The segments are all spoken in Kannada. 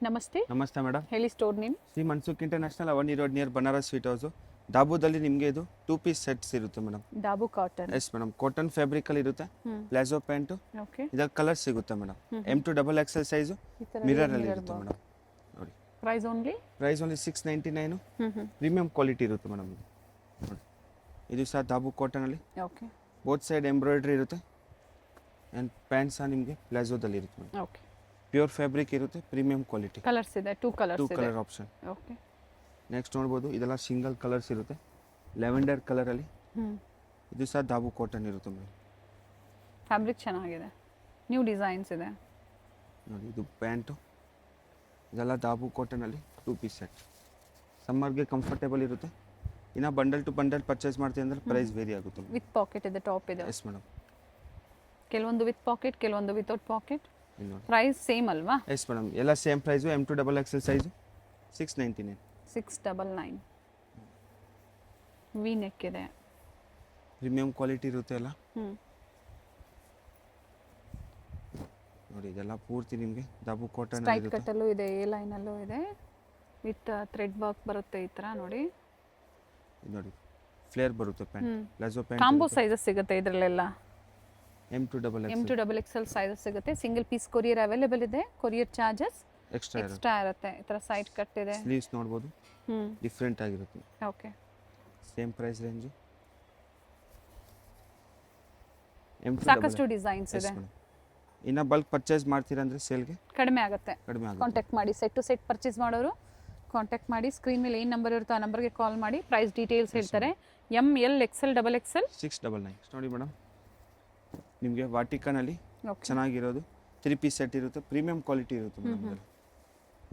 ನಮಸ್ತೆ. ನಮಸ್ತೆ ಮೇಡಮ್. ಹೇಳಿ store name. Shri Mansukh international Avani road near Banaras sweet house. ದಾಬುದಲ್ಲಿ ನಿಮಗೆ ಇದು 2 ಪೀಸ್ ಸೆಟ್ಸ್ ಇರುತ್ತೆ madam. Dabu cotton. Yes madam, cotton ಫ್ಯಾಬ್ರಿಕಲ್ಲಿ ಇರುತ್ತೆ. Palazzo pant, okay. ಇದರಲ್ಲಿ ಕಲರ್ ಸಿಗುತ್ತೆ ಮೇಡಮ್. M2XXL ಸೈಜು ಮಿರರಲ್ಲಿ ಇರುತ್ತೆ ಮೇಡಮ್. ನೋಡಿ, price only price only 699. Premium quality ಇರುತ್ತೆ ಮೇಡಮ್. ಇದು ನೋಡಿ, ಇದು ಸಹ ದಾಬು ಕಾಟನಲ್ಲಿ ಓಕೆ. ಬೋತ್ ಸೈಡ್ ಎಂಬ್ರಾಯ್ಡ್ರಿ ಇರುತ್ತೆ. ಆ್ಯಂಡ್ ಪ್ಯಾಂಟ್ ಸಹ ನಿಮಗೆ ಪ್ಲಾಜೋದಲ್ಲಿ ಇರುತ್ತೆ ಮೇಡಮ್. ಓಕೆ. ಪ್ಯೂರ್ ಫ್ಯಾಬ್ರಿಕ್ ಇರುತ್ತೆ, ಪ್ರೀಮಿಯಂ ಕ್ವಾಲಿಟಿ. ಕಲರ್ಸ್ ಇದೆ, 2 ಕಲರ್ಸ್ 2 ಇದೆ. Colour option. ಓಕೆ. ನೆಕ್ಸ್ಟ್ ನೋಡ್ಬೋದು, ಇದೆಲ್ಲ ಸಿಂಗಲ್ ಕಲರ್ಸ್ ಇರುತ್ತೆ. ಲೆವೆಂಡರ್ ಕಲರಲ್ಲಿ ಇದು ಸಹ ದಾಬು ಕಾಟನ್ ಇರುತ್ತೆ ಮೇಡಮ್. ಫ್ಯಾಬ್ರಿಕ್ ಚೆನ್ನಾಗಿದೆ, ನ್ಯೂ ಡಿಸೈನ್ಸ್ ಇದೆ. ನೋಡಿ, ಇದು ಪ್ಯಾಂಟು. ಇದೆಲ್ಲ ದಾಬು ಕಾಟನಲ್ಲಿ 2 ಪೀಸ್ ಸೆಟ್. ಸಮ್ಮರ್ಗೆ ಕಂಫರ್ಟೇಬಲ್ ಇರುತ್ತೆ. ಇನ್ನು ಬಂಡಲ್ ಟು ಬಂಡಲ್ ಪರ್ಚೇಸ್ ಮಾಡ್ತೀವಿ ಅಂದರೆ ಪ್ರೈಸ್ ವೇರಿ ಆಗುತ್ತೆ. ವಿತ್ ಪಾಕೆಟ್ ಇದೆ, ಟಾಪ್ ಇದೆ. Yes madam. ಕೆಲವೊಂದು ವಿತ್ ಪಾಕೆಟ್, ಕೆಲವೊಂದು ವಿತೌಟ್ ಪಾಕೆಟ್. ಇಲ್ಲಿ ನೋಡಿ, ಪ್ರೈಸ್ ಸೇಮ್ ಅಲ್ವಾ? ಎಸ್ ಮೇಡಮ್, ಎಲ್ಲ same price. M2XXL size 699. 699. V neck ಇದೆ. ಪ್ರೀಮಿಯಂ ಕ್ವಾಲಿಟಿ ಇರುತ್ತೆ ಎಲ್ಲ. ಹ್ಮ್. ನೋಡಿ, ಇದೆಲ್ಲ ಪೂರ್ತಿ ನಿಮಗೆ ದಾಬು ಕಾಟನ್ ಸ್ಟ್ರೈಟ್ ಇರುತ್ತೆ. ಕಟ್ಟಲ್ಲೂ ಇದೆ, ಎ ಲೈನಲ್ಲೂ ಇದೆ. ವಿತ್ ಥ್ರೆಡ್ ವರ್ಕ್ ಬರುತ್ತೆ ಈ ಥರ ನೋಡಿ. ಇದು ನೋಡಿ, ಫ್ಲೇರ್ ಬರುತ್ತೆ pant. Palazzo pant combo sizes ಸಿಗುತ್ತೆ ಇದರಲ್ಲೆಲ್ಲ. M2XXL M2XXL ಸೈಜಸ್ ಸಿಗುತ್ತೆ. ಸಿಂಗಲ್ ಪೀಸ್ ಕೊರಿಯರ್ ಅವೈಲೇಬಲ್ ಇದೆ. ಕೊರಿಯರ್ ಚಾರ್ಜಸ್ ಎಕ್ಸ್ಟ್ರಾ ಇರುತ್ತೆ. ಎಕ್ಸ್ಟ್ರಾ ಇರುತ್ತೆ. ಈ ಥರ ಸೈಡ್ ಕಟ್ ಇದೆ. ಸ್ಲೀವ್ಸ್ ನೋಡ್ಬೋದು, ಡಿಫ್ರೆಂಟ್ ಆಗಿರುತ್ತೆ. ಓಕೆ. Same price range. ಸಾಕಷ್ಟು ಡಿಸೈನ್ಸ್ ಇದೆ. ಇನ್ನು ಬಲ್ಕ್ ಪರ್ಚೇಸ್ ಮಾಡ್ತೀರಾ ಅಂದರೆ ಸೇಲ್ಗೆ ಕಡಿಮೆ ಆಗುತ್ತೆ. ಕಡಿಮೆ ಆಗುತ್ತೆ. ಕಾಂಟ್ಯಾಕ್ಟ್ ಮಾಡಿ. ಸೆಟ್ ಟು ಸೆಟ್ ಪರ್ಚೇಸ್ ಮಾಡೋರು ಕಾಂಟ್ಯಾಕ್ಟ್ ಮಾಡಿ. ಸ್ಕ್ರೀನ್ ಮೇಲೆ ಏನು ನಂಬರ್ ಇರುತ್ತೋ ಆ ನಂಬರ್ಗೆ ಕಾಲ್ ಮಾಡಿ. ಪ್ರೈಸ್ ಡೀಟೇಲ್ಸ್ ಹೇಳ್ತಾರೆ. ML XL XXL 699. ನೋಡಿ ಮೇಡಮ್, ನಿಮಗೆ ವಾಟಿಕನಲ್ಲಿ ಓಕೆ. ಚೆನ್ನಾಗಿರೋದು 3 ಪೀಸ್ ಸೆಟ್ ಇರುತ್ತೆ. ಪ್ರೀಮಿಯಂ ಕ್ವಾಲಿಟಿ ಇರುತ್ತೆ ಮೇಡಮ್. ಇದೆಲ್ಲ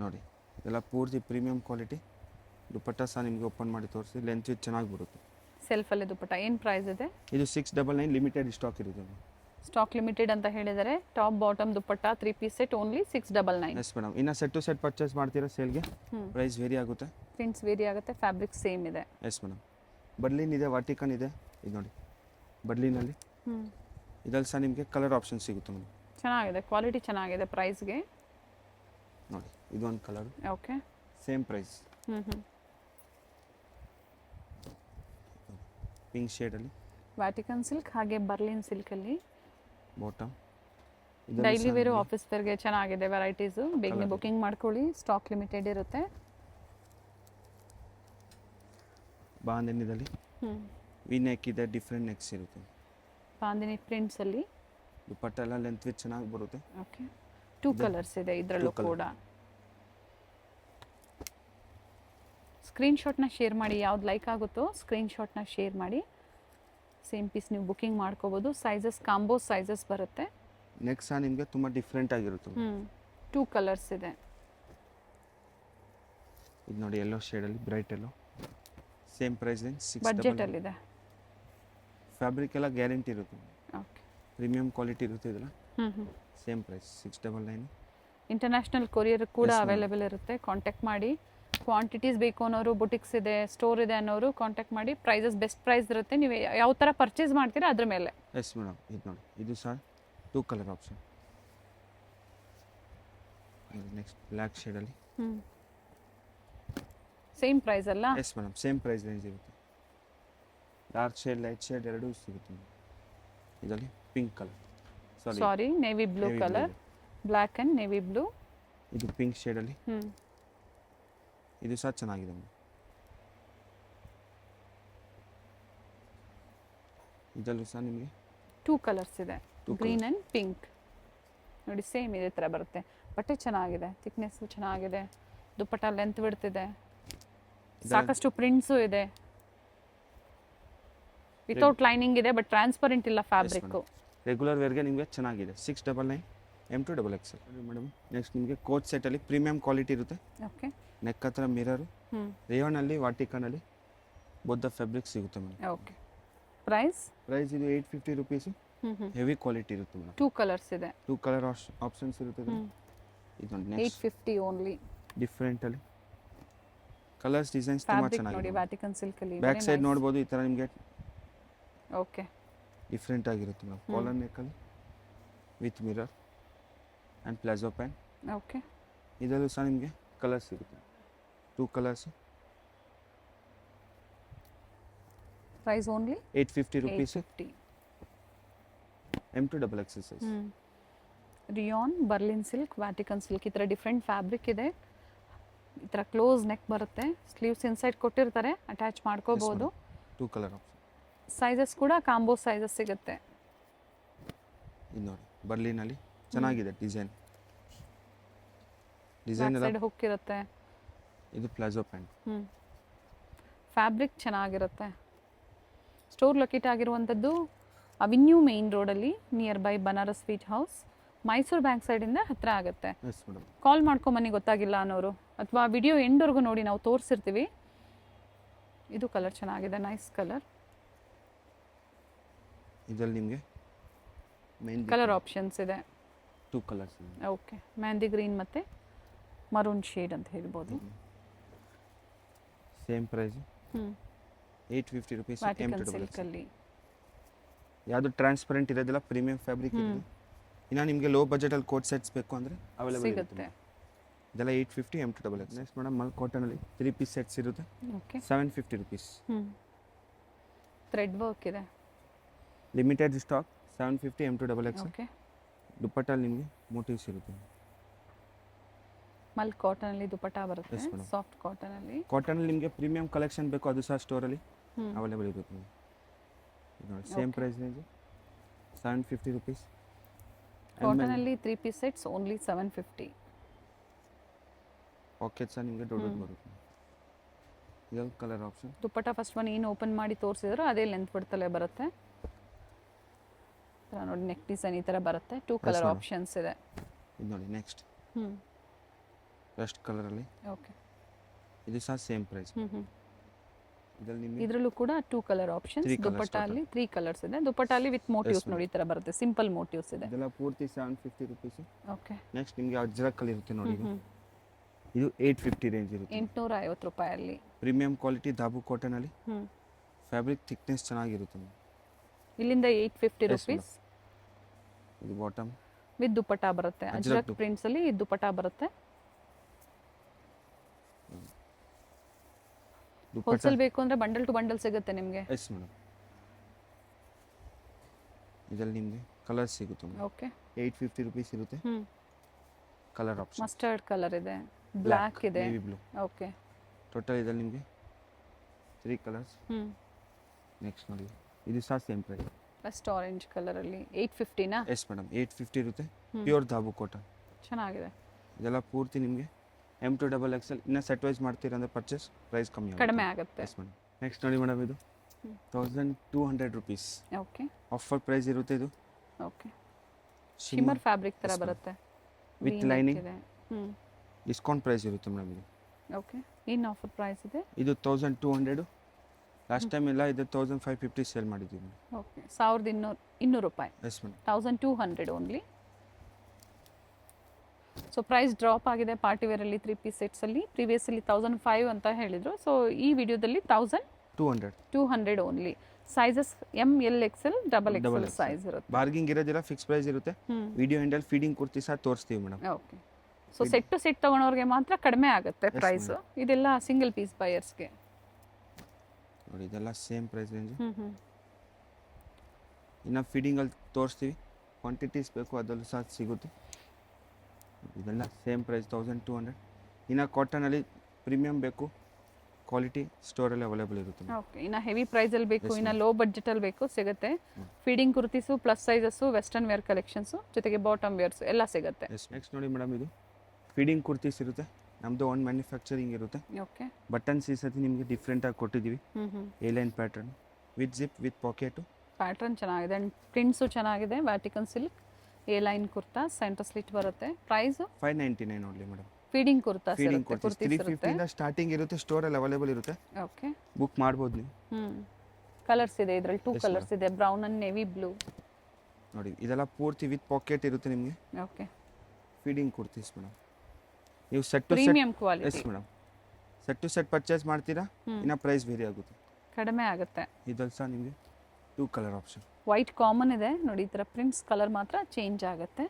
ನೋಡಿ, ಇದೆಲ್ಲ ಪೂರ್ತಿ ಪ್ರೀಮಿಯಂ ಕ್ವಾಲಿಟಿ. ದುಪಟ್ಟ ಸಹ ನಿಮಗೆ ಓಪನ್ ಮಾಡಿ ತೋರಿಸಿ. ಲೆಂತ್ ವಿತ್ ಚೆನ್ನಾಗಿ ಬರುತ್ತೆ. ಸೆಲ್ಫಲ್ಲಿ ದುಪ್ಪಟ್ಟ ಏನು ಪ್ರೈಸ್ ಇದೆ? ಇದು 699 ಲಿಮಿಟೆಡ್ ಸ್ಟಾಕ್ ಇರುತ್ತೆ ಮೇಡಮ್. ಸ್ಟಾಕ್ ಲಿಮಿಟೆಡ್ ಅಂತ ಹೇಳಿದರೆ top bottom dupatta 3 piece set only 699. Yes madam. ಇನ್ನು ಸೆಟ್ ಟು ಸೆಟ್ ಪರ್ಚೇಸ್ ಮಾಡ್ತೀರಾ ಸೇಲ್ಗೆ ಪ್ರೈಸ್ ವೇರಿ ಆಗುತ್ತೆ. ಪ್ರಿಂಟ್ಸ್ ವೇರಿ ಆಗುತ್ತೆ. ಫ್ಯಾಬ್ರಿಕ್ ಸೇಮ್ ಇದೆ. Yes madam. ಬರ್ಲಿನ್ ಇದೆ, ವಾಟಿಕನ್ ಇದೆ. ಇದು ನೋಡಿ, ಬರ್ಲಿನಲ್ಲಿ ಇದ್ರಲ್ಲಿ ಸಹ ನಿಮಗೆ ಕಲರ್ ಆಪ್ಷನ್ ಸಿಗುತ್ತೆ ಮೇಡಮ್. ಚೆನ್ನಾಗಿದೆ, ಕ್ವಾಲಿಟಿ ಚೆನ್ನಾಗಿದೆ ಪ್ರೈಸ್ಗೆ. ನೋಡಿ, ಇದೊಂದು colour. Okay. Same price. Pink ಶೇಡಲ್ಲಿ ವ್ಯಾಟಿಕನ್ ಸಿಲ್ಕ್ ಹಾಗೆ Berlin ಸಿಲ್ಕಲ್ಲಿ bottom. Daily wear office ವೇರ್ಗೆ ಚೆನ್ನಾಗಿದೆ ವೆರೈಟೀಸು. ಬೇಗನೆ ಬುಕಿಂಗ್ ಮಾಡ್ಕೊಳ್ಳಿ, ಸ್ಟಾಕ್ ಲಿಮಿಟೆಡ್ ಇರುತ್ತೆ. ಬಾಂಧನಿದಲ್ಲಿ ವಿ ನೆಕ್ ಇದೆ, ಡಿಫ್ರೆಂಟ್ ನೆಕ್ಸ್ ಇರುತ್ತೆ. ಬಾಂದಿನಿ ಪ್ರಿಂಟ್ಸಲ್ಲಿ ದುಪಟ್ಟ ಎಲ್ಲ ಲೆಂತ್ ವಿತ್ ಚೆನ್ನಾಗಿ ಬರುತ್ತೆ. ಓಕೆ. 2 ಕಲರ್ಸ್ ಇದೆ ಇದರಲ್ಲೂ ಕೂಡ. ಸ್ಕ್ರೀನ್ಶಾಟ್ನ ಶೇರ್ ಮಾಡಿ. ಯಾವ್ದು ಲೈಕ್ ಆಗುತ್ತೋ ಸ್ಕ್ರೀನ್ಶಾಟ್ನ ಶೇರ್ ಮಾಡಿ. ಸೇಮ್ ಪೀಸ್ ನೀವು ಬುಕಿಂಗ್ ಮಾಡ್ಕೋಬೋದು. ಸೈಜಸ್ ಕಾಂಬೋ ಸೈಜಸ್ ಬರುತ್ತೆ. ನೆಕ್ಸ್ಟ್ ಸಹ ನಿಮಗೆ ತುಂಬ ಡಿಫ್ರೆಂಟ್ ಆಗಿರುತ್ತೆ. 2 ಕಲರ್ಸ್ ಇದೆ. ಇದು ನೋಡಿ, ಯೆಲ್ಲೋ ಶೇಡಲ್ಲಿ bright yellow. Same price range 699. ಬಡ್ಜೆಟಲ್ಲಿದೆ. ಫ್ಯಾಬ್ರಿಕ್ ಎಲ್ಲ ಗ್ಯಾರಂಟಿ ಇರುತ್ತೆ. ಓಕೆ. ಪ್ರೀಮಿಯಂ ಕ್ವಾಲಿಟಿ ಇರುತ್ತೆ ಇದೆಲ್ಲ. Same price 699. ಇಂಟರ್ನ್ಯಾಷನಲ್ ಕೊರಿಯರ್ ಕೂಡ ಅವೈಲೇಬಲ್ ಇರುತ್ತೆ. ಕಾಂಟ್ಯಾಕ್ಟ್ ಮಾಡಿ. ಕ್ವಾಂಟಿಟೀಸ್ ಬೇಕು ಅನ್ನೋರು, ಬುಟಿಕ್ಸ್ ಇದೆ, ಸ್ಟೋರ್ ಇದೆ ಅನ್ನೋರು ಕಾಂಟ್ಯಾಕ್ಟ್ ಮಾಡಿ. ಪ್ರೈಸಸ್ ಬೆಸ್ಟ್ ಪ್ರೈಸ್ ಇರುತ್ತೆ. ನೀವು ಯಾವ ಥರ ಪರ್ಚೇಸ್ ಮಾಡ್ತೀರಾ ಅದ್ರ ಮೇಲೆ. Yes madam. ಇದು ನೋಡಿ, ಇದು ಸಹ 2 ಕಲರ್ ಆಪ್ಷನ್. ನೆಕ್ಸ್ಟ್ ಬ್ಲ್ಯಾಕ್ ಶೇಡಲ್ಲಿ. ಸೇಮ್ ಪ್ರೈಸ್ ಅಲ್ಲ? Yes madam, same price range ಇರುತ್ತೆ. ಡಾರ್ಕ್ ಶೇಡ್, ಲೈಟ್ ಶೇಡ್ ಎರಡೂ ಸಿಗುತ್ತೆ. ಇದರಲ್ಲಿ pink colour, sorry navy blue colour. Black and navy blue. ಇದು ಪಿಂಕ್ ಶೇಡಲ್ಲಿ. ಇದು ಸಹ ಚೆನ್ನಾಗಿದೆ ಮೇಡಮ್. ಇದರಲ್ಲೂ ಸಹ ನಿಮಗೆ 2 ಕಲರ್ಸ್ ಇದೆ, ಗ್ರೀನ್ ಆ್ಯಂಡ್ ಪಿಂಕ್. ನೋಡಿ, ಸೇಮ್ ಇದೇ ಥರ ಬರುತ್ತೆ. ಬಟ್ಟೆ ಚೆನ್ನಾಗಿದೆ, ಥಿಕ್ನೆಸ್ಸು ಚೆನ್ನಾಗಿದೆ. ದುಪ್ಪಟ್ಟ ಲೆಂತ್ ಬಿಡ್ತಿದೆ. ಸಾಕಷ್ಟು ಪ್ರಿಂಟ್ಸು ಇದೆ. ವಿತೌಟ್ ಲೈನಿಂಗ್ ಇದೆ, ಬಟ್ ಟ್ರಾನ್ಸ್ಪರೆಂಟ್ ಇಲ್ಲ ಫ್ಯಾಬ್ರಿಕ್ಕು. ರೆಗ್ಯುಲರ್ ವೇರ್ಗೆ ನಿಮಗೆ ಚೆನ್ನಾಗಿದೆ. 699 M2XXL ಮೇಡಮ್. ನೆಕ್ಸ್ಟ್ ನಿಮಗೆ ಕೋಚ್ ಸೆಟ್ಟಲ್ಲಿ ಪ್ರೀಮಿಯಂ ಕ್ವಾಲಿಟಿ ಇರುತ್ತೆ. ಓಕೆ. ನೆಕ್ ಹತ್ರ ಮಿರರು. ರೇಯೋನಲ್ಲಿ, ವಾಟಿಕನಲ್ಲಿ ಬೌದ್ಧ ಫ್ಯಾಬ್ರಿಕ್ ಸಿಗುತ್ತೆ ಮೇಡಮ್. ಓಕೆ. ಪ್ರೈಸ್ ಇದು 850 ರುಪೀಸು. ಹೆವಿ ಕ್ವಾಲಿಟಿ ಇರುತ್ತೆ ಮೇಡಮ್. 2 ಕಲರ್ಸ್ ಇದೆ. 2 ಕಲರ್ ಆಪ್ಷನ್ಸ್ ಇರುತ್ತೆ. ಇದೊಂದು ನೆಕ್ಸ್ಟ್ 850 ಓನ್ಲಿ. ಡಿಫ್ರೆಂಟಲ್ಲಿ ಕಲರ್ಸ್, ಡಿಸೈನ್ಸ್ ತುಂಬ ಚೆನ್ನಾಗಿದೆ. ನೋಡಿ, ವ್ಯಾಟಿಕನ್ ಸಿಲ್ಕಲ್ಲಿ ಬ್ಯಾಕ್ ಸೈಡ್ ನೋಡ್ಬೋದು. ಈ ಥರ ನಿಮಗೆ ಓಕೆ ಡಿಫ್ರೆಂಟ್ ಆಗಿರುತ್ತೆ ಮೇಡಮ್. ಕಾಲರ್ ನೆಕ್ಕಲ್ಲಿ with mirror and palazzo pant. Okay. ಇದರಲ್ಲೂ ಸಹ ನಿಮಗೆ ಕಲರ್ಸ್ ಸಿಗುತ್ತೆ, 2 colours. Price only 850 rupees. 850. M2XXL size. Rayon, Berlin silk, Vatican silk, ಈ ಥರ ಡಿಫ್ರೆಂಟ್ ಫ್ಯಾಬ್ರಿಕ್ ಇದೆ. ಈ ಥರ ಕ್ಲೋಸ್ ನೆಕ್ ಬರುತ್ತೆ, ಸ್ಲೀವ್ಸ್ ಇನ್ಸೈಡ್ ಕೊಟ್ಟಿರ್ತಾರೆ, ಅಟ್ಯಾಚ್ ಮಾಡ್ಕೋಬೋದು. 2 ಕಲರ್ ಆಪ್ಷನ್. ಸೈಜಸ್ ಕೂಡ ಕಾಂಬೋ ಸೈಜಸ್ ಸಿಗುತ್ತೆ. ಇದು ನೋಡಿ ಬರ್ಲಿನಲ್ಲಿ ಚೆನ್ನಾಗಿದೆ ಡಿಸೈನ್ ಸೈಡ್ ಎಲ್ಲ. ಹುಕ್ ಇರುತ್ತೆ. ಇದು ಪ್ಲಾಜೋ ಪ್ಯಾಂಟ್. ಫ್ಯಾಬ್ರಿಕ್ ಚೆನ್ನಾಗಿರುತ್ತೆ. ಸ್ಟೋರ್ ಲೊಕೇಟ್ ಆಗಿರುವಂಥದ್ದು ಅವಿನ್ಯೂ ಮೇನ್ ರೋಡಲ್ಲಿ near by Banaras sweet house, Mysuru bank ಸೈಡಿಂದ ಹತ್ತಿರ ಆಗುತ್ತೆ. Yes madam. ಕಾಲ್ ಮಾಡ್ಕೊಂಬನ್ನಿ ಗೊತ್ತಾಗಿಲ್ಲ ಅನ್ನೋರು, ಅಥವಾ ವಿಡಿಯೋ ಎಂಡ್ವರೆಗೂ ನೋಡಿ, ನಾವು ತೋರಿಸಿರ್ತೀವಿ. ಇದು ಕಲರ್ ಚೆನ್ನಾಗಿದೆ, ನೈಸ್ ಕಲರ್. ಇದರಲ್ಲಿ ನಿಮಗೆ ಮೆಹಂದಿ ಕಲರ್ ಆಪ್ಷನ್ಸ್ ಇದೆ. 2 ಕಲರ್ಸ್ ಇದೆ. ಓಕೆ, ಮೆಹಂದಿ ಗ್ರೀನ್ ಮತ್ತು ಮರೂನ್ ಶೇಡ್ ಅಂತ ಹೇಳ್ಬೋದು. Same price 850 rupees. ವ್ಯಾಟಿಕನ್ ಸಿಲ್ಕಲ್ಲಿ ಯಾವುದು ಟ್ರಾನ್ಸ್ಪರೆಂಟ್ ಇರೋದಿಲ್ಲ, ಪ್ರೀಮಿಯಂ ಫ್ಯಾಬ್ರಿಕ್ ಇದೆ. ಇನ್ನು ನಿಮಗೆ ಲೋ ಬಜೆಟಲ್ಲಿ ಕೋಟ್ ಸೆಟ್ಸ್ ಬೇಕು ಅಂದರೆ ಅವೈಲೇಬಲ್ ಸಿಗುತ್ತೆ. ಇದೆಲ್ಲ 850 M2XX. ನೆಕ್ಸ್ಟ್ ಮೇಡಮ್ ಮಲ್ ಕಾಟನಲ್ಲಿ 3 ಪೀಸ್ ಸೆಟ್ಸ್ ಇರುತ್ತೆ, ಓಕೆ. 750 ರುಪೀಸ್. ಥ್ರೆಡ್ ವರ್ಕ್ ಇದೆ. Limited stock, 750 M2XX. ಓಕೆ. ದುಪ್ಪಟ್ಟಲ್ಲಿ ನಿಮಗೆ ಮೋಟಿವ್ಸ್ ಇರುತ್ತೆ. ಮಲ್ ಕಾಟನಲ್ಲಿ ದುಪಟ್ಟ ಬರುತ್ತೆ, Yes, madam. ಸಾಫ್ಟ್ ಕಾಟನಲ್ಲಿ. ಕಾಟನಲ್ಲಿ ನಿಮಗೆ ಪ್ರೀಮಿಯಂ ಕಲೆಕ್ಷನ್ ಬೇಕು, ಅದು ಸಹ ಸ್ಟೋರಲ್ಲಿ ಅವೈಲೇಬಲ್ ಇರುತ್ತೆ. ಇದು ನೋಡಿ same Okay. Price range 750 rupees. ಕಾಟನಲ್ಲಿ 3 ಪೀಸ್ ಸೆಟ್ಸ್ ಓನ್ಲಿ 750. ಪಾಕೆಟ್ ಸಹ ನಿಮಗೆ ದೊಡ್ಡದು ಬರುತ್ತೆ. ಇದೆಲ್ಲ colour option. Dupatta first one ಏನು ಓಪನ್ ಮಾಡಿ ತೋರಿಸಿದ್ರು ಅದೇ ಲೆಂತ್ ಬಿಡ್ತಲೇ ಬರುತ್ತೆ. ನೋಡಿ ನೆಕ್ ಡಿಸೈನ್ ಈ ಥರ ಬರುತ್ತೆ. 2 ಕಲರ್ madam. ಆಪ್ಷನ್ಸ್ ಇದೆ. ಇದು ನೋಡಿ ನೆಕ್ಸ್ಟ್ ರಸ್ಟ್ ಕಲರಲ್ಲಿ. ಓಕೆ. ಇದು ಸಹ ಸೇಮ್ ಪ್ರೈಸ್. ಇದರಲ್ಲಿ ನಿಮಗೆ ಇದರಲ್ಲೂ ಕೂಡ 2 colour options. Three colours ದುಪ್ಪಟ್ಟಲ್ಲಿ 3 colours ಇದೆ. ದುಪ್ಪಟ್ಟಲ್ಲಿ ವಿತ್ ಮೋಟಿವ್ಸ್ madam. ನೋಡಿ ಈ ಥರ ಬರುತ್ತೆ, ಸಿಂಪಲ್ ಮೋಟಿವ್ಸ್ ಇದೆ. ಇದೆಲ್ಲ ಪೂರ್ತಿ 750 ರುಪೀಸ್. ಓಕೆ. ನೆಕ್ಸ್ಟ್ ನಿಮಗೆ ಅಜ್ರಕಲ್ಲಿ ಇರುತ್ತೆ ನೋಡಿ, ಇದು 850 ರೇಂಜ್ ಇರುತ್ತೆ. 850 ರೂಪಾಯಲ್ಲಿ. ಪ್ರೀಮಿಯಂ ಕ್ವಾಲಿಟಿ ದಾಬು ಕಾಟನಲ್ಲಿ. ಫ್ಯಾಬ್ರಿಕ್ ಥಿಕ್ನೆಸ್ ಚೆನ್ನಾಗಿರುತ್ತೆ. ಇಲ್ಲಿಂದ 850 Yes, ರುಪೀಸ್ ಇದು ಬಾಟಮ್ ವಿತ್ ದುಪ್ಪಟ್ಟ ಬರುತ್ತೆ. ಅಜ್ರಕ್ ಅಜ್ರಕ್ ಪ್ರಿಂಟ್ಸ್ ಅಲ್ಲಿ ದುಪ್ಪಟ್ಟ ಬರುತ್ತೆ. ದುಪ್ಪಟ್ಟ. ಹೋಲ್ಸೇಲ್ ಬೇಕು ಅಂದ್ರೆ ಬಂಡಲ್ ಟು ಬಂಡಲ್ ಸಿಗುತ್ತೆ ನಿಮಗೆ. Yes madam. ಇದರಲ್ಲಿ ನಿಮಗೆ ಕಲರ್ ಸಿಗುತ್ತೆ. ಓಕೆ. 850 ರುಪೀಸ್ ಇರುತ್ತೆ. ಕಲರ್ ಆಪ್ಷನ್ ಮಸ್ಟರ್ಡ್ ಕಲರ್ ಇದೆ, ಬ್ಲ್ಯಾಕ್ ಇದೆ. Navy blue. ಓಕೆ. ಟೋಟಲ್ ಇದರಲ್ಲಿ ನಿಮಗೆ 3 ಕಲರ್ಸ್. ನೆಕ್ಸ್ಟ್ ನೋಡಿ, ಇದು ಸಹ same price. First orange colour ಅಲ್ಲಿ 850 ನಾ? ಎಸ್ ಮೇಡಮ್, 850 ಇರುತ್ತೆ. ಪ್ಯೂರ್ ದಾಬು ಕಾಟನ್ ಚೆನ್ನಾಗಿದೆ. ಇದೆಲ್ಲ ಪೂರ್ತಿ ನಿಮಗೆ M2XXL. ಇನ್ನು ಸೆಟ್ ವೈಸ್ ಮಾಡ್ತೀರಂದ್ರೆ ಪರ್ಚೇಸ್ ಪ್ರೈಸ್ ಕಡಿಮೆ ಆಗುತ್ತೆ. Yes madam. ನೆಕ್ಸ್ಟ್ ನೋಡಿ ಮೇಡಮ್, ಇದು 1200 ರುಪೀಸ್ ಓಕೆ. ಆಫರ್ ಪ್ರೈಸ್ ಇರುತ್ತೆ. ಇದು ಓಕೆ. ಶಿಮ್ಮರ್ ಫ್ಯಾಬ್ರಿಕ್ ತರ Yes, ma'am. ಬರುತ್ತೆ ವಿತ್ V-neck ಲೈನಿಂಗ್. ಇದೆ. ಡಿಸ್ಕೌಂಟ್ ಪ್ರೈಸ್ ಇರುತ್ತೆ ಮೇಡಮ್. ಇದು ಓಕೆ. ಏನು ಆಫರ್ ಪ್ರೈಸ್ ಇದೆ? ಇದು 1200. ಲಾಸ್ಟ್ ಟೈಮ್ ಎಲ್ಲ ಇದು 1550 ಸೇಲ್ ಮಾಡಿದ್ದೀವಿ. ಓಕೆ. 1200 ರೂಪಾಯಿ. Yes madam. 1200 only. So price drop ಆಗಿದೆ ಪಾರ್ಟಿ ವೇರ್ ಅಲ್ಲಿ 3 ಪೀಸ್ ಸೆಟ್ಸ್ ಅಲ್ಲಿ. ಪ್ರೀವಿಯಸ್ಲಿ 1005 ಅಂತ ಹೇಳಿದ್ರು. ಸೊ ಈ ವಿಡಿಯೋದಲ್ಲಿ 1200 only. Sizes ML XL XXL size ಇರುತ್ತೆ. ಬಾರ್ಗಿಂಗ್ ಇರೋದಿಲ್ಲ, ಫಿಕ್ಸ್ ಪ್ರೈಸ್ ಇರುತ್ತೆ. ವಿಡಿಯೋ ಎಂಡಲ್ಲಿ ಫೀಡಿಂಗ್ ಕುರ್ತಿ ಸಹ ತೋರಿಸ್ತೀವಿ madam. Okay. So set to set ತಗೊಳೋರಿಗೆ ಮಾತ್ರ ಕಡಿಮೆ ಆಗುತ್ತೆ ಪ್ರೈಸ್. ಇದೆಲ್ಲ ಸಿಂಗಲ್ ಪೀಸ್ ಬಯರ್ಸ್ಗೆ. ನೋಡಿ ಇದೆಲ್ಲ ಸೇಮ್ ಪ್ರೈಸ್ ರೇಂಜ್. ಇನ್ನು ಫೀಡಿಂಗಲ್ಲಿ ತೋರಿಸ್ತೀವಿ, ಕ್ವಾಂಟಿಟೀಸ್ ಬೇಕು ಅದರಲ್ಲೂ ಸಹ ಸಿಗುತ್ತೆ. ಇದೆಲ್ಲ ಸೇಮ್ ಪ್ರೈಸ್ 1200. ಇನ್ನು ಕಾಟನಲ್ಲಿ ಪ್ರೀಮಿಯಂ ಬೇಕು, ಕ್ವಾಲಿಟಿ ಸ್ಟೋರಲ್ಲಿ ಅವೈಲೇಬಲ್ ಇರುತ್ತೆ. ಓಕೆ. ಇನ್ನು ಹೆವಿ ಪ್ರೈಸಲ್ಲಿ ಬೇಕು, ಇನ್ನು ಲೋ ಬಡ್ಜೆಟಲ್ಲಿ ಬೇಕು, ಸಿಗುತ್ತೆ. Feeding kurtis, plus sizes, western wear collections, ಜೊತೆಗೆ ಬಾಟಮ್ ವೇರ್ಸು ಎಲ್ಲ ಸಿಗುತ್ತೆ. ನೆಕ್ಸ್ಟ್ ನೋಡಿ ಮೇಡಮ್, ಇದು ಫೀಡಿಂಗ್ ಕುರ್ತೀಸ್ ಇರುತ್ತೆ. ನಮ್ಮದು ಓನ್ ಮ್ಯಾನುಫ್ಯಾಕ್ಚರಿಂಗ್ ಇರುತ್ತೆ. ಓಕೆ. ಬಟನ್ಸ್ ಈ ಸತಿ ನಿಮಗೆ ಡಿಫ್ರೆಂಟಾಗಿ ಕೊಟ್ಟಿದ್ದೀವಿ. A line pattern with zip with pocket. Pattern ಚೆನ್ನಾಗಿದೆ ಆ್ಯಂಡ್ ಪ್ರಿಂಟ್ಸು ಚೆನ್ನಾಗಿದೆ. Vatican silk a line kurta, centre slit ಬರುತ್ತೆ. Price 599 only madam. Feeding kurta feeding kurtis 350 ಇಂದ ಸ್ಟಾರ್ಟಿಂಗ್ ಇರುತ್ತೆ. ಸ್ಟೋರಲ್ಲಿ ಅವೈಲೇಬಲ್ ಇರುತ್ತೆ. ಓಕೆ. ಬುಕ್ ಮಾಡ್ಬೋದು ನೀವು. ಕಲರ್ಸ್ ಇದೆ ಇದರಲ್ಲಿ, 2 Yes, ಕಲರ್ಸ್ ಇದೆ, ಬ್ರೌನ್ ಅಂಡ್ ನೇವಿ ಬ್ಲೂ. ನೋಡಿ ಇದೆಲ್ಲ ಪೂರ್ತಿ ವಿತ್ ಪಾಕೆಟ್ ಇರುತ್ತೆ ನಿಮಗೆ. ಓಕೆ. Feeding kurtis madam. ನೀವು set to set. Premium yes quality. Madam, set to set purchase ಮಾಡ್ತೀರಾ, ಇನ್ನು ಪ್ರೈಸ್ ವೇರಿ ಆಗುತ್ತೆ. ಕಡಿಮೆ ಆಗುತ್ತೆ. ಇದ್ರಲ್ಲಿ ಸಹ ನಿಮಗೆ 2 ಕಲರ್ ಆಪ್ಷನ್. ವೈಟ್ ಕಾಮನ್ ಇದೆ ನೋಡಿ, ಈ ಥರ ಪ್ರಿಂಟ್ಸ್ ಕಲರ್ ಮಾತ್ರ ಚೇಂಜ್ ಆಗುತ್ತೆ.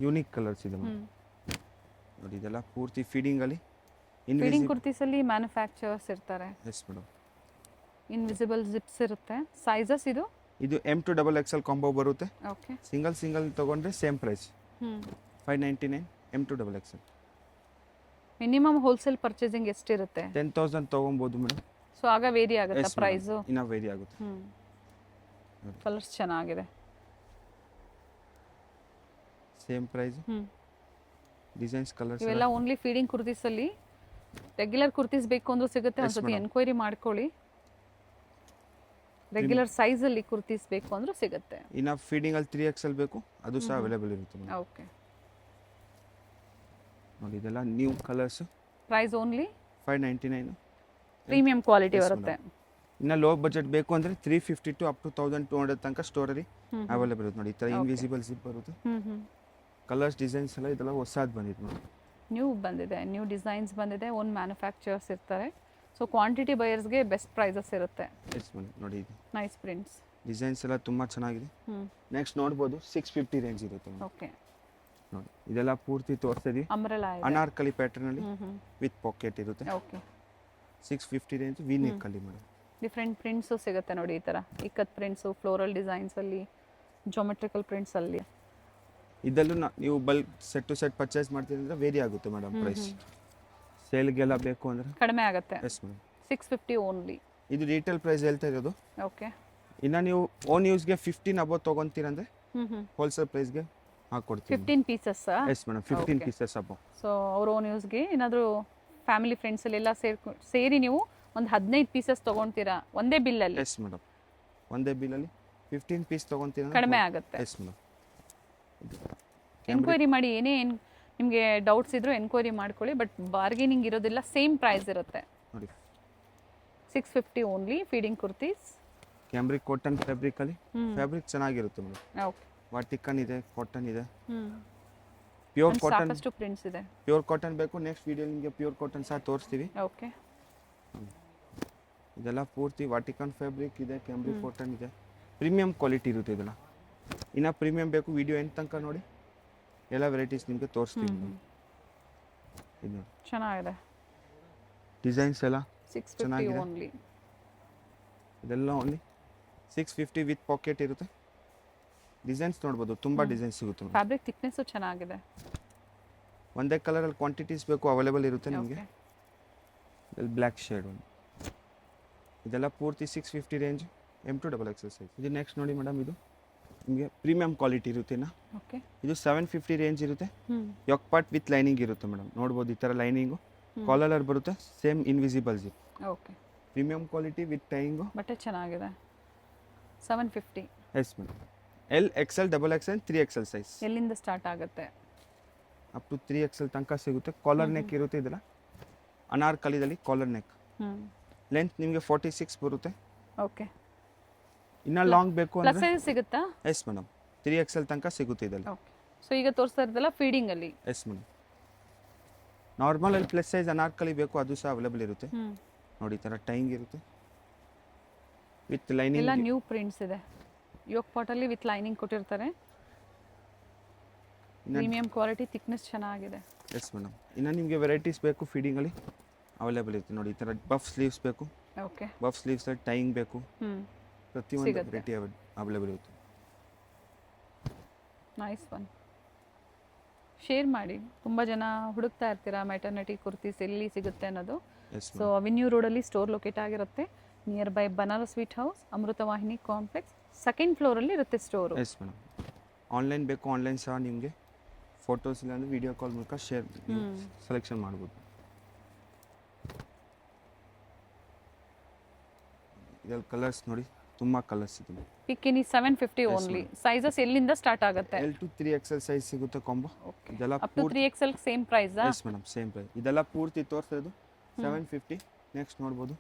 ಯೂನಿಕ್ ಕಲರ್ಸ್ ಇದೆ ಮೇಡಮ್. ನೋಡಿ ಇದೆಲ್ಲ ಪೂರ್ತಿ ಫೀಡಿಂಗಲ್ಲಿ ಫೀಡಿಂಗ್ ಕುರ್ತೀಸಲ್ಲಿ ಮ್ಯಾನುಫ್ಯಾಕ್ಚರ್ಸ್ ಇರ್ತಾರೆ, ಎಸ್ ಮೇಡಮ್. ಇನ್ವಿಸಿಬಲ್ ಜಿಪ್ಸ್ ಇರುತ್ತೆ. ಸೈಜಸ್ ಇದು ಇದು M2XXL ಕಾಂಬೋ ಬರುತ್ತೆ. ಓಕೆ. ಸಿಂಗಲ್ ತೊಗೊಂಡ್ರೆ ಸೇಮ್ ಪ್ರೈಸ್ ಹ್ಞೂ 599 M2XXL. ಮಿನಿಮಮ್ ಹೋಲ್ಸೇಲ್ ಪರ್ಚೇಸಿಂಗ್ ಎಷ್ಟಿರುತ್ತೆ? 10,000 ತೊಗೊಬೋದು ಮೇಡಮ್. ಸೊ ಆಗ ವೇರಿ ಆಗುತ್ತಾ ಪ್ರೈಸು? ಇನ್ನೂ ವೇರಿ ಆಗುತ್ತೆ. ಕಲರ್ಸ್ ಚೆನ್ನಾಗಿದೆ. ಸೇಮ್ ಪ್ರೈಸ್, ಡಿಸೈನ್ಸ್, ಕಲರ್ಸ್ ಇವೆಲ್ಲ ಓನ್ಲಿ ಫೀಡಿಂಗ್ ಕುರ್ತೀಸಲ್ಲಿ. ರೆಗ್ಯುಲರ್ ಕುರ್ತೀಸ್ ಬೇಕು ಅಂದ್ರೂ ಸಿಗುತ್ತೆ. ಒಂದ್ಸತಿ ಎನ್ಕ್ವೈರಿ ಮಾಡ್ಕೊಳ್ಳಿ. ರೆಗ್ಯುಲರ್ ಸೈಜಲ್ಲಿ ಕುರ್ತೀಸ್ ಬೇಕು ಅಂದ್ರೂ ಸಿಗುತ್ತೆ. ಇನ್ನು ಫೀಡಿಂಗಲ್ಲಿ 3XL ಬೇಕು, ಅದು ಸಹ ಅವೈಲೇಬಲ್ ಇರುತ್ತೆ ಮೇಡಮ್. ಓಕೆ. ನೋಡಿ ಇದೆಲ್ಲ new colours. Price only 599. Premium quality ಬರುತ್ತೆ. ಇನ್ನು ಲೋ ಬಜೆಟ್ ಬೇಕು ಅಂದರೆ 350 to up to 1200 ತನಕ ಸ್ಟೋರಲ್ಲಿ ಅವೈಲೇಬಲ್ ಇರುತ್ತೆ. ನೋಡಿ ಈ ಥರ ಇನ್ವಿಸಿಬಲ್ ಜಿಪ್ ಬರುತ್ತೆ. ಕಲರ್ಸ್, ಡಿಸೈನ್ಸ್ ಎಲ್ಲ ಇದೆಲ್ಲ ಹೊಸದು ಬಂದಿದೆ ನೋಡಿ. ನ್ಯೂ ಬಂದಿದೆ, ನ್ಯೂ ಡಿಸೈನ್ಸ್ ಬಂದಿದೆ. ಓನ್ ಮ್ಯಾನುಫ್ಯಾಕ್ಚರ್ಸ್ ಇರ್ತಾರೆ. ಸೊ ಕ್ವಾಂಟಿಟಿ ಬಯರ್ಸ್ಗೆ ಬೆಸ್ಟ್ ಪ್ರೈಸಸ್ ಇರುತ್ತೆ. Yes madam. ನೋಡಿ ಇದು ನೈಸ್ ಪ್ರಿಂಟ್ಸ್, ಡಿಸೈನ್ಸ್ ಎಲ್ಲ ತುಂಬ ಚೆನ್ನಾಗಿದೆ. ನೆಕ್ಸ್ಟ್ ನೋಡ್ಬೋದು 650 ರೇಂಜ್ ಇರುತ್ತೆ. ಓಕೆ. ನೋಡಿ ಇದೆಲ್ಲ ಪೂರ್ತಿ ತೋರಿಸ್ತೀವಿ. ಅಂಬ್ರೆಲಾ ಇದೆ, ಅನಾರ್ಕಲಿ ಪ್ಯಾಟರ್ನಲ್ಲಿ ವಿತ್ ಪಾಕೆಟ್ ಇರುತ್ತೆ. ಓಕೆ. 650 ರೇಂಜ್ ವಿ ನೆಕ್ಕಲ್ಲಿ ಮೇಡಮ್. ಡಿಫ್ರೆಂಟ್ ಪ್ರಿಂಟ್ಸು ಸಿಗುತ್ತೆ ನೋಡಿ. ಈ ಥರ ಇಕ್ಕತ್ ಪ್ರಿಂಟ್ಸು, ಫ್ಲೋರಲ್ ಡಿಸೈನ್ಸಲ್ಲಿ, ಜೊಮೆಟ್ರಿಕಲ್ ಪ್ರಿಂಟ್ಸಲ್ಲಿ. ಇದಲ್ಲೂ ನೀವು bulk set to set purchase ಮಾಡ್ತೀರಿ ಅಂದರೆ ವೇರಿ ಆಗುತ್ತೆ ಮೇಡಮ್ ಪ್ರೈಸ್. ಸೇಲ್ಗೆಲ್ಲ ಬೇಕು ಅಂದರೆ ಕಡಿಮೆ ಆಗುತ್ತೆ. Yes madam. 650 ಓನ್ಲಿ. ಇದು ರೀಟೇಲ್ ಪ್ರೈಸ್ ಹೇಳ್ತಾ ಇರೋದು. ಓಕೆ. ಇನ್ನು ನೀವು ಓನ್ ಯೂಸ್ಗೆ 15 ಅಬೌವ್ ತೊಗೊತೀರಂದ್ರೆ ಹೋಲ್ಸೇಲ್ ಪ್ರೈಸ್ಗೆ ಹಾಕ್ಕೊಡ್ತೀವಿ. 15 pieces? Yes madam, 15 pieces above. So ಅವ್ರ ಓನ್ ಯೂಸ್ಗೆ ಏನಾದರೂ ಫ್ಯಾಮಿಲಿ ಫ್ರೆಂಡ್ಸಲ್ಲೆಲ್ಲ ಸೇರಿ ನೀವು ಒಂದು 15 ಪೀಸಸ್ ತೊಗೊಳ್ತೀರಾ ಒಂದೇ ಬಿಲ್ಲಲ್ಲಿ? ಎಸ್ ಮೇಡಮ್, ಒಂದೇ ಬಿಲ್ಲಲ್ಲಿ 15 ಪೀಸ್ ತೊಗೊತೀರಾ, ಕಡಿಮೆ ಆಗುತ್ತೆ. Yes madam. ಎನ್ಕ್ವೈರಿ ಮಾಡಿ, ಏನೇ ನಿಮಗೆ ಡೌಟ್ಸ್ ಇದ್ರೂ ಎನ್ಕ್ವೈರಿ ಮಾಡ್ಕೊಳ್ಳಿ. ಬಟ್ ಬಾರ್ಗೇನಿಂಗ್ ಇರೋದಿಲ್ಲ, ಸೇಮ್ ಪ್ರೈಸ್ ಇರುತ್ತೆ. ನೋಡಿ 650 only feeding kurtis. Cambric cotton ಫ್ಯಾಬ್ರಿಕಲ್ಲಿ ಫ್ಯಾಬ್ರಿಕ್ ಚೆನ್ನಾಗಿರುತ್ತೆ ಮೇಡಮ್. ಓಕೆ. ವಾಟಿಕನ್ ಇದೆ, ಕಾಟನ್ ಇದೆ, ಪ್ಯೂರ್ ಕಾಟನ್. ಸಾಕಷ್ಟು ಪ್ರಿಂಟ್ಸ್ ಇದೆ. ಪ್ಯೂರ್ ಕಾಟನ್ ಬೇಕು, ನೆಕ್ಸ್ಟ್ ವಿಡಿಯೋ ನಿಮಗೆ ಪ್ಯೂರ್ ಕಾಟನ್ ಸಹ ತೋರಿಸ್ತೀವಿ. ಓಕೆ. ಇದೆಲ್ಲ ಪೂರ್ತಿ ವಾಟಿಕನ್ ಫ್ಯಾಬ್ರಿಕ್ ಇದೆ, ಕ್ಯಾಂಬ್ರಿಕ್ ಕಾಟನ್ ಇದೆ, ಪ್ರೀಮಿಯಂ ಕ್ವಾಲಿಟಿ ಇರುತ್ತೆ ಇದೆಲ್ಲ. ಇನ್ನು ಪ್ರೀಮಿಯಂ ಬೇಕು, ವಿಡಿಯೋ ಎಂತ ತನಕ ನೋಡಿ, ಎಲ್ಲ ವೆರೈಟೀಸ್ ನಿಮಗೆ ತೋರಿಸ್ತೀವಿ. ಇದು ನೋಡಿ ಚೆನ್ನಾಗಿದೆ, ಡಿಸೈನ್ಸ್ ಎಲ್ಲ 650 ಓನ್ಲಿ. ಇದೆಲ್ಲ ಓನ್ಲಿ 650 ವಿತ್ ಪಾಕೆಟ್ ಇರುತ್ತೆ. ಡಿಸೈನ್ಸ್ ನೋಡ್ಬೋದು, ತುಂಬ ಡಿಸೈನ್ಸ್ ಸಿಗುತ್ತೆ. ಫ್ಯಾಬ್ರಿಕ್ ಥಿಕ್ನೆಸ್ಸು ಚೆನ್ನಾಗಿದೆ. ಒಂದೇ ಕಲರಲ್ಲಿ ಕ್ವಾಂಟಿಟೀಸ್ ಬೇಕು ಅವೈಲೇಬಲ್ ಇರುತ್ತೆ ನಿಮಗೆ. ಇದೆಲ್ಲ ಬ್ಲ್ಯಾಕ್ ಶೇಡ್ ಒಂದು. ಇದೆಲ್ಲ ಪೂರ್ತಿ 650 ರೇಂಜ್, M2XXL ಸೈಜ್. ಇದು ನೆಕ್ಸ್ಟ್ ನೋಡಿ ಮೇಡಮ್, ಇದು ನಿಮಗೆ ಪ್ರೀಮಿಯಂ ಕ್ವಾಲಿಟಿ ಇರುತ್ತೆ. ಓಕೆ. ಇದು 750 ರೇಂಜ್ ಇರುತ್ತೆ. ಯಾಕ್ ಪಾರ್ಟ್ ವಿತ್ ಲೈನಿಂಗ್ ಇರುತ್ತೆ ಮೇಡಮ್. ನೋಡ್ಬೋದು ಈ ಥರ ಲೈನಿಂಗು, ಕಾಲರ್ ಬರುತ್ತೆ, same invisible zip. Okay. Premium quality with tying. ಬಟ್ಟೆ ಚೆನ್ನಾಗಿದೆ. 750. Yes madam. L, XL, XXL, 3XL size. ಎಲ್ಲಿಂದ ಸ್ಟಾರ್ಟ್ ಆಗುತ್ತೆ? ಅಪ್ ಟು 3XL ತನಕ ಸಿಗುತ್ತೆ. ಕಾಲರ್ ನೆಕ್ ಇರುತ್ತೆ. ಇದೆಲ್ಲ ಅನಾರ್ಕಲಿದಲ್ಲಿ ಕಾಲರ್ ನೆಕ್. ಲೆಂತ್ ನಿಮಗೆ 46 ಬರುತ್ತೆ. ಓಕೆ. ಇನ್ನು ಲಾಂಗ್ ಬೇಕು ಪ್ಲಸ್ ಅಂದರೆ ಸೈಜ್ ಸಿಗುತ್ತಾ? ಎಸ್ ಮೇಡಮ್, 3XL ತನಕ ಸಿಗುತ್ತೆ ಇದೆಲ್ಲ. ಓಕೆ. ಸೊ ಈಗ ತೋರಿಸ್ತಾ ಇರೋದಲ್ಲ ಫೀಡಿಂಗಲ್ಲಿ? Yes madam. ನಾರ್ಮಲಲ್ಲಿ ಪ್ಲಸ್ ಸೈಜ್ ಅನಾರ್ಕಲಿ ಬೇಕು, ಅದು ಸಹ ಅವೈಲೇಬಲ್ ಇರುತ್ತೆ. ನೋಡಿ ಈ ಥರ ಟೈಂಗ್ ಇರುತ್ತೆ ವಿತ್ ಲೈನಿಂಗ್. ಎಲ್ಲ ನ್ಯೂ ಪ್ರಿಂಟ್ಸ್ ಇದೆ. ಯೋಕ್ ಪಾಟಲ್ಲಿ ವಿತ್ ಲೈನಿಂಗ್ ಕೊಟ್ಟಿರ್ತಾರೆ. ಪ್ರೀಮಿಯಂ ಕ್ವಾಲಿಟಿ, ಥಿಕ್ನೆಸ್ ಚೆನ್ನಾಗಿದೆ. S madam. ಇನ್ನು ನಿಮಗೆ ವೆರೈಟೀಸ್ ಬೇಕು ಫೀಡಿಂಗಲ್ಲಿ ಅವೈಲೇಬಲ್ ಇರುತ್ತೆ. ನೋಡಿ ಈ ಥರ ಬಫ್ ಸ್ಲೀವ್ಸ್ ಬೇಕು. ಓಕೆ. ಬಫ್ ಸ್ಲೀವ್ಸಲ್ಲಿ ಟೈಂಗ್ ಬೇಕು, ಪ್ರತಿಯೊಂದು ವೆರೈಟಿ ಅವೈಲೇಬಲ್ ಇರುತ್ತೆ. Nice one. ಶೇರ್ ಮಾಡಿ, ತುಂಬ ಜನ ಹುಡುಕ್ತಾ ಇರ್ತೀರಾ ಮೆಟರ್ನಿಟಿ ಕುರ್ತೀಸ್ ಎಲ್ಲಿ ಸಿಗುತ್ತೆ ಅನ್ನೋದು. ಸೊ ಅವೆನ್ಯೂ ರೋಡಲ್ಲಿ ಸ್ಟೋರ್ ಲೊಕೇಟ್ ಆಗಿರುತ್ತೆ. Near by Banaras sweet house, Amrutavahini complex, second ಫ್ಲೋರಲ್ಲಿ ಇರುತ್ತೆ ಸ್ಟೋರು. Yes madam. ಆನ್ಲೈನ್ ಬೇಕು, ಆನ್ಲೈನ್ ಸಹ ನಿಮಗೆ ಫೋಟೋಸ್ ಇಲ್ಲ ಅಂದರೆ ವಿಡಿಯೋ ಕಾಲ್ ಮೂಲಕ ಶೇರ್ ಸೆಲೆಕ್ಷನ್ ಮಾಡ್ಬೋದು. ಇದರಲ್ಲಿ ಕಲರ್ಸ್ ನೋಡಿ, ತುಂಬ ಕಲರ್ಸ್ ಇದೆ. ಪಿಕ್ಕಿನಿ 750 ಓನ್ಲಿ. ಸೈಜಸ್ ಎಲ್ಲಿಂದ ಸ್ಟಾರ್ಟ್ ಆಗುತ್ತೆ? L to 3XL ಸೈಜ್ ಸಿಗುತ್ತೆ ಕಾಂಬೋ. ಇದೆಲ್ಲ up to 3XL same price? Yes madam, same price. ಇದೆಲ್ಲ ಪೂರ್ತಿ ತೋರಿಸೋದು 750. ನೆಕ್ಸ್ಟ್ ನೋಡ್ಬೋದು,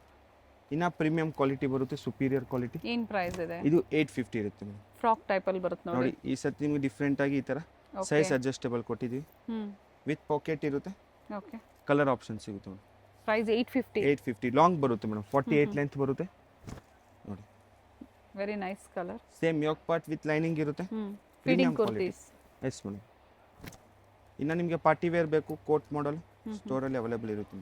ಇನ್ನು ಪ್ರೀಮಿಯಂ ಕ್ವಾಲಿಟಿ ಬರುತ್ತೆ, ಸುಪೀರಿಯರ್ ಕ್ವಾಲಿಟಿ. ಏನು ಪ್ರೈಸ್ ಇದೆ? ಇದು 850 ಇರುತ್ತೆ ಮೇಡಮ್. ಫ್ರಾಕ್ ಟೈಪಲ್ಲಿ ಬರುತ್ತೆ ನೋಡಿ. ಈ ಸತಿ ನಿಮಗೆ ಡಿಫ್ರೆಂಟ್ ಆಗಿ ಈ ಥರ ಸೈಜ್ ಅಡ್ಜಸ್ಟೇಬಲ್ ಕೊಟ್ಟಿದ್ದೀವಿ. ವಿತ್ ಪಾಕೆಟ್ ಇರುತ್ತೆ. ಓಕೆ. ಕಲರ್ ಆಪ್ಷನ್ ಸಿಗುತ್ತೆ ಮೇಡಮ್. ಪ್ರೈಸ್ 850. 850 ಲಾಂಗ್ ಬರುತ್ತೆ ಮೇಡಮ್, 48 ಲೆಂತ್ ಬರುತ್ತೆ ನೋಡಿ. Very nice colour. Same yoke part with lining ಇರುತ್ತೆ. ಫೀಡಿಂಗ್ ಕುರ್ತೀಸ್. Yes madam. ಇನ್ನು ನಿಮಗೆ ಪಾರ್ಟಿ ವೇರ್ ಬೇಕು ಕೋಟ್ ಮಾಡಲ್ ಸ್ಟೋರಲ್ಲಿ ಅವೈಲೇಬಲ್ ಇರುತ್ತೆ.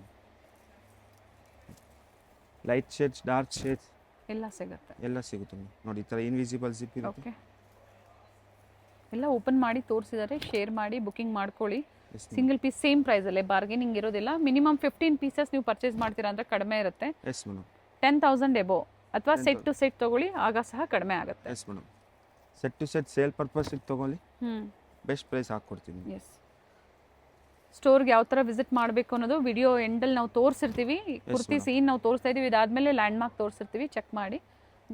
ಲೈಟ್ ಶೇಡ್ಸ್ ಡಾರ್ಕ್ ಶೇಡ್ಸ್ ಎಲ್ಲ ಸಿಗುತ್ತೆ. ಎಲ್ಲ ಸಿಗುತ್ತೆ ನೋಡಿ. ಈ ಥರ ಇನ್ವಿಸಿಬಲ್ ಜಿಪ್ ಇರುತ್ತೆ. ಓಕೆ, ಎಲ್ಲ ಓಪನ್ ಮಾಡಿ ತೋರಿಸಿದ್ದಾರೆ. ಶೇರ್ ಮಾಡಿ ಬುಕಿಂಗ್ ಮಾಡ್ಕೊಳ್ಳಿ. ಸಿಂಗಲ್ ಪೀಸ್ ಸೇಮ್ ಪ್ರೈಸಲ್ಲೇ, ಬಾರ್ಗೇನಿಂಗ್ ಇರೋದಿಲ್ಲ. ಮಿನಿಮಮ್ 15 ಪೀಸಸ್ ನೀವು ಪರ್ಚೇಸ್ ಮಾಡ್ತೀರಾ ಅಂದರೆ ಕಡಿಮೆ ಇರುತ್ತೆ. Yes madam. 10,000 ಎಬೋ ಅಥವಾ ಸೆಟ್ ಟು ಸೆಟ್ ತೊಗೊಳ್ಳಿ, ಆಗ ಸಹ ಕಡಿಮೆ ಆಗುತ್ತೆ. Yes madam. Set to set sale ಪರ್ಪಸ್ಗೆ ತೊಗೊಳ್ಳಿ, ಬೆಸ್ಟ್ ಪ್ರೈಸ್ ಹಾಕ್ಕೊಡ್ತೀನಿ. ಎಸ್. ಸ್ಟೋರ್ಗೆ ಯಾವ ಥರ ವಿಸಿಟ್ ಮಾಡಬೇಕು ಅನ್ನೋದು ವಿಡಿಯೋ ಎಂಡಲ್ಲಿ ನಾವು ತೋರಿಸಿರ್ತೀವಿ. ಕುರ್ತಿ ಸೀನ್ ನಾವು ತೋರಿಸ್ತಾ ಇದೀವಿ, ಇದಾದಮೇಲೆ ಲ್ಯಾಂಡ್ ಮಾರ್ಕ್ ತೋರಿಸಿರ್ತೀವಿ. ಚೆಕ್ ಮಾಡಿ.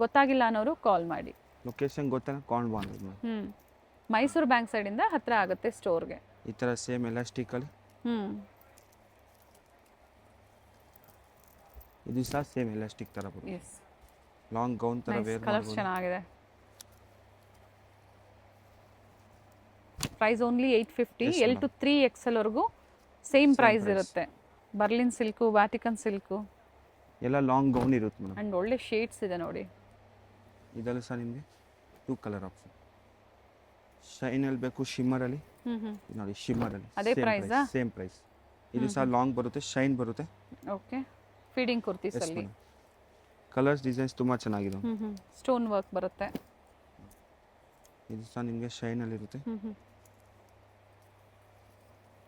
ಗೊತ್ತಾಗಿಲ್ಲ ಅನ್ನೋರು ಕಾಲ್ ಮಾಡಿ. ಲೊಕೇಶನ್ ಗೊತ್ತಾಗ ಕಾಲ್ ಮಾಡಿ. ಮೈಸೂರು ಬ್ಯಾಂಕ್ ಸೈಡಿಂದ ಹತ್ತಿರ ಆಗುತ್ತೆ ಸ್ಟೋರ್ಗೆ. ಈ ಥರ ಸೇಮ್ ಎಲಾಸ್ಟಿಕಲ್ಲಿ ಇದು ಸಹ ಸೇಮ್ ಎಲಾಸ್ಟಿಕ್ ಥರ ಬರುತ್ತೆ. ಎಸ್, ಲಾಂಗ್ ಗೌನ್ ಥರ ವೇರ್ ಕಲರ್ಸ್ ಚೆನ್ನಾಗಿದೆ. Price only 850. L to 3XL ವರೆಗೂ ಸೇಮ್ ಪ್ರೈಸ್ ಇರುತ್ತೆ. ಬರ್ಲಿನ್ ಸಿಲ್ಕು, ವ್ಯಾಟಿಕನ್ ಸಿಲ್ಕು ಎಲ್ಲ ಲಾಂಗ್ ಗೌನ್ ಇರುತ್ತೆ ಮೇಡಮ್. ಅಂಡ್ ಒಳ್ಳೆ ಶೇಡ್ಸ್ ಇದೆ ನೋಡಿ. ಇದೆಲ್ಲ ಸಹ ನಿಮಗೆ 2 ಕಲರ್ ಆಪ್ಷನ್. ಶೈನಲ್ಲಿ ಬೇಕು, ಶಿಮ್ಮರಲ್ಲಿ ನೋಡಿ. ಶಿಮ್ಮರಲ್ಲಿ ಅದೇ ಪ್ರೈಸಾ? Same price. ಇದು ಸಹ ಲಾಂಗ್ ಬರುತ್ತೆ, ಶೈನ್ ಬರುತ್ತೆ. ಓಕೆ, ಫೀಡಿಂಗ್ ಕುರ್ತೀಸ್ ಅಲ್ಲಿ ಕಲರ್ಸ್ ಡಿಸೈನ್ಸ್ ತುಂಬಾ ಚೆನ್ನಾಗಿದೆ. ಸ್ಟೋನ್ ವರ್ಕ್ ಬರುತ್ತೆ. ಇದು ಸಹ ನಿಮಗೆ ಶೈನಲ್ಲಿ ಇರುತ್ತೆ.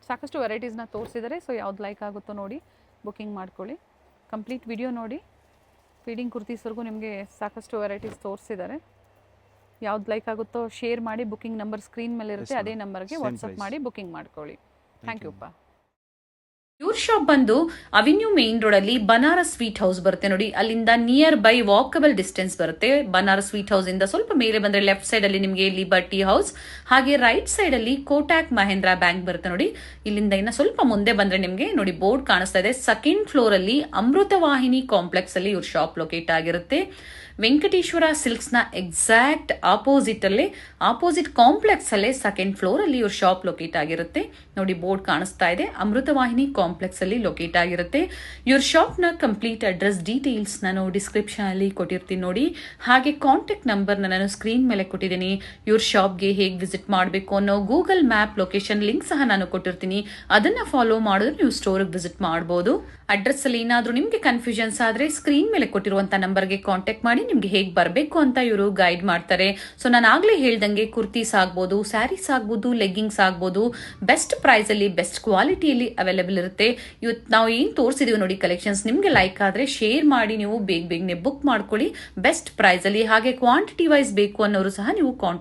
ಸಾಕಷ್ಟು ವೆರೈಟೀಸ್ನ ತೋರಿಸಿದ್ದಾರೆ. ಸೊ ಯಾವ್ದು ಲೈಕ್ ಆಗುತ್ತೋ ನೋಡಿ ಬುಕಿಂಗ್ ಮಾಡ್ಕೊಳ್ಳಿ. ಕಂಪ್ಲೀಟ್ ವಿಡಿಯೋ ನೋಡಿ. ಫೀಡಿಂಗ್ ಕುರ್ತೀಸ್ವರೆಗೂ ನಿಮಗೆ ಸಾಕಷ್ಟು ವೆರೈಟೀಸ್ ತೋರಿಸಿದ್ದಾರೆ. ಯಾವ್ದು ಲೈಕ್ ಆಗುತ್ತೋ ಶೇರ್ ಮಾಡಿ. ಬುಕಿಂಗ್ ನಂಬರ್ ಸ್ಕ್ರೀನ್ ಮೇಲೆ ಇರುತ್ತೆ, ಅದೇ ನಂಬರ್ಗೆ ವಾಟ್ಸಪ್ ಮಾಡಿ ಬುಕಿಂಗ್ ಮಾಡ್ಕೊಳ್ಳಿ. ಥ್ಯಾಂಕ್ ಯು ಪಾ. ಇವ್ರ ಶಾಪ್ ಬಂದು ಅವೆನ್ಯೂ ಮೇನ್ ರೋಡ್ ಅಲ್ಲಿ ಬನಾರಸ್ ಸ್ವೀಟ್ ಹೌಸ್ ಬರುತ್ತೆ ನೋಡಿ. ಅಲ್ಲಿಂದ ನಿಯರ್ ಬೈ ವಾಕಬಲ್ ಡಿಸ್ಟೆನ್ಸ್ ಬರುತ್ತೆ. ಬನಾರಸ್ ಸ್ವೀಟ್ ಹೌಸ್ ಇಂದ ಸ್ವಲ್ಪ ಮೇಲೆ ಬಂದ್ರೆ ಲೆಫ್ಟ್ ಸೈಡ್ ಅಲ್ಲಿ ನಿಮಗೆ ಲಿಬರ್ಟಿ ಹೌಸ್, ಹಾಗೆ ರೈಟ್ ಸೈಡ್ ಅಲ್ಲಿ ಕೋಟಾಕ್ ಮಹೇಂದ್ರ ಬ್ಯಾಂಕ್ ಬರುತ್ತೆ ನೋಡಿ. ಇಲ್ಲಿಂದ ಇನ್ನ ಸ್ವಲ್ಪ ಮುಂದೆ ಬಂದ್ರೆ ನಿಮಗೆ ನೋಡಿ ಬೋರ್ಡ್ ಕಾಣಿಸ್ತಾ ಇದೆ. ಸೆಕೆಂಡ್ ಫ್ಲೋರ್ ಅಲ್ಲಿ ಅಮೃತವಾಹಿನಿ ಕಾಂಪ್ಲೆಕ್ಸ್ ಅಲ್ಲಿ ಇವ್ರ ಶಾಪ್ ಲೊಕೇಟ್ ಆಗಿರುತ್ತೆ. ವೆಂಕಟೇಶ್ವರ ಸಿಲ್ಕ್ಸ್ ನ ಎಕ್ಸಾಕ್ಟ್ ಆಪೋಸಿಟ್ ಅಲ್ಲೇ, ಆಪೋಸಿಟ್ ಕಾಂಪ್ಲೆಕ್ಸ್ ಅಲ್ಲೇ ಸೆಕೆಂಡ್ ಫ್ಲೋರ್ ಅಲ್ಲಿ ಇವ್ರ ಶಾಪ್ ಲೊಕೇಟ್ ಆಗಿರುತ್ತೆ ನೋಡಿ. ಬೋರ್ಡ್ ಕಾಣಿಸ್ತಾ ಇದೆ. ಅಮೃತವಾಹಿನಿ ಕಾಂಪ್ಲೆಕ್ಸ್ ಅಲ್ಲಿ ಲೊಕೇಟ್ ಆಗಿರುತ್ತೆ. ಇವ್ರ ಶಾಪ್ ನ ಕಂಪ್ಲೀಟ್ ಅಡ್ರೆಸ್ ಡೀಟೇಲ್ಸ್ ನಾನು ಡಿಸ್ಕ್ರಿಪ್ಷನ್ ಅಲ್ಲಿ ಕೊಟ್ಟಿರ್ತೀನಿ ನೋಡಿ. ಹಾಗೆ ಕಾಂಟ್ಯಾಕ್ಟ್ ನಂಬರ್ ನಾನು ಸ್ಕ್ರೀನ್ ಮೇಲೆ ಕೊಟ್ಟಿದ್ದೀನಿ. ಇವ್ರ ಶಾಪ್ಗೆ ಹೇಗೆ ವಿಸಿಟ್ ಮಾಡಬೇಕು ಅನ್ನೋ ಗೂಗಲ್ ಮ್ಯಾಪ್ ಲೊಕೇಶನ್ ಲಿಂಕ್ ಸಹ ನಾನು ಕೊಟ್ಟಿರ್ತೀನಿ. ಅದನ್ನ ಫಾಲೋ ಮಾಡಿದ್ರೆ ನೀವು ಸ್ಟೋರ್ಗೆ ವಿಸಿಟ್ ಮಾಡಬಹುದು. ಅಡ್ರೆಸ್ ಅಲ್ಲಿ ಏನಾದ್ರೂ ನಿಮ್ಗೆ ಕನ್ಫ್ಯೂಷನ್ಸ್ ಆದ್ರೆ ಸ್ಕ್ರೀನ್ ಮೇಲೆ ಕೊಟ್ಟಿರುವಂತ ನಂಬರ್ಗೆ ಕಾಂಟ್ಯಾಕ್ಟ್ ಮಾಡಿ ನಿಮ್ಗೆ ಹೇಗೆ ಬರಬೇಕು ಅಂತ ಇವರು ಗೈಡ್ ಮಾಡ್ತಾರೆ. ಸೊ ನಾನು ಆಗ್ಲೇ ಹೇಳ್ದಂಗೆ ಕುರ್ತೀಸ್ ಆಗ್ಬೋದು, ಸ್ಯಾರೀಸ್ ಆಗ್ಬೋದು, ಲೆಗ್ಗಿಂಗ್ಸ್ ಆಗ್ಬೋದು, ಬೆಸ್ಟ್ ಪ್ರೈಸ್ ಅಲ್ಲಿ ಬೆಸ್ಟ್ ಕ್ವಾಲಿಟಿಯಲ್ಲಿ ಅವೈಲೇಬಲ್ ಇರುತ್ತೆ. ಇವತ್ತು ನಾವು ಏನ್ ತೋರಿಸಿದೀವಿ ನೋಡಿ ಕಲೆಕ್ಷನ್ಸ್, ನಿಮ್ಗೆ ಲೈಕ್ ಆದ್ರೆ ಶೇರ್ ಮಾಡಿ ನೀವು ಬೇಗನೆ ಬುಕ್ ಮಾಡ್ಕೊಳ್ಳಿ ಬೆಸ್ಟ್ ಪ್ರೈಸ್ ಅಲ್ಲಿ. ಹಾಗೆ ಕ್ವಾಂಟಿಟಿ ವೈಸ್ ಬೇಕು ಅನ್ನೋರು ಸಹ ನೀವು ಕಾಂಟ್ಯಾಕ್ಟ್